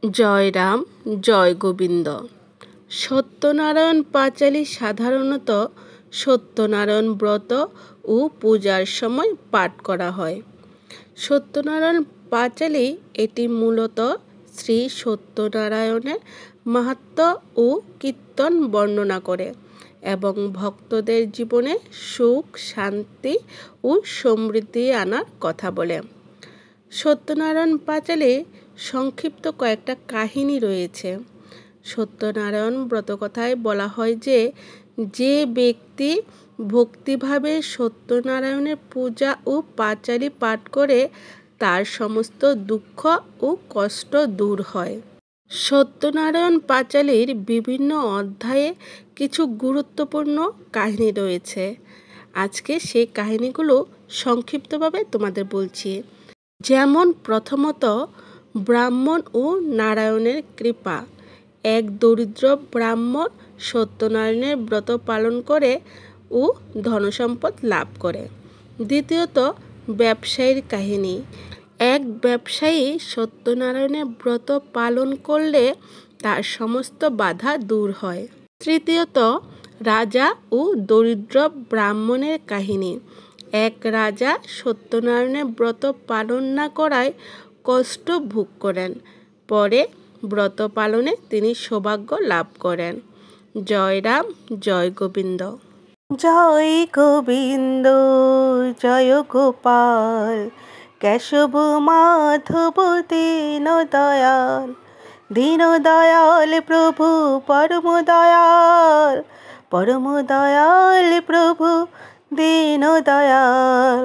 জয় রাম, জয় গোবিন্দ। সত্যনারায়ণ পাঁচালী সাধারণত সত্যনারায়ণ ব্রত ও পূজার সময় পাঠ করা হয়। সত্যনারায়ণ পাঁচালী এটি মূলত শ্রী সত্যনারায়ণের মাহাত্ম্য ও কীর্তন বর্ণনা করে এবং ভক্তদের জীবনে সুখ, শান্তি ও সমৃদ্ধি আনার কথা বলে। সত্যনারায়ণ পাঁচালী সংক্ষিপ্ত কয়েকটা কাহিনী রয়েছে। সত্যনারায়ণ ব্রতকথায় বলা হয় যে ব্যক্তি ভক্তিভাবে সত্যনারায়ণের পূজা ও পাঁচালী পাঠ করে তার সমস্ত দুঃখ ও কষ্ট দূর হয়। সত্যনারায়ণ পাঁচালীর বিভিন্ন অধ্যায়ে কিছু গুরুত্বপূর্ণ কাহিনী রয়েছে। আজকে সেই কাহিনীগুলো সংক্ষিপ্তভাবে তোমাদের বলছি। যেমন প্রথমত, ব্রাহ্মণ ও নারায়ণের কৃপা। এক দরিদ্র ব্রাহ্মণ সত্যনারায়ণের ব্রত পালন করে ও ধনসম্পদ লাভ করে। দ্বিতীয়ত, ব্যবসায়ীর কাহিনী। এক ব্যবসায়ী সত্যনারায়ণের ব্রত পালন করলে তার সমস্ত বাধা দূর হয়। তৃতীয়ত, রাজা ও দরিদ্র ব্রাহ্মণের কাহিনী। এক রাজা সত্যনারায়ণের ব্রত পালন না করায় কষ্ট ভোগ করেন। পরে ব্রত পালনে তিনি সৌভাগ্য লাভ করেন। জয় রাম, জয় গোবিন্দ। জয় গোবিন্দ, জয় গোপাল, কেশব মাধব দীন দয়াল। দীন দয়াল প্রভু পরম দয়াল, পরম দয়াল প্রভু দীন দয়াল।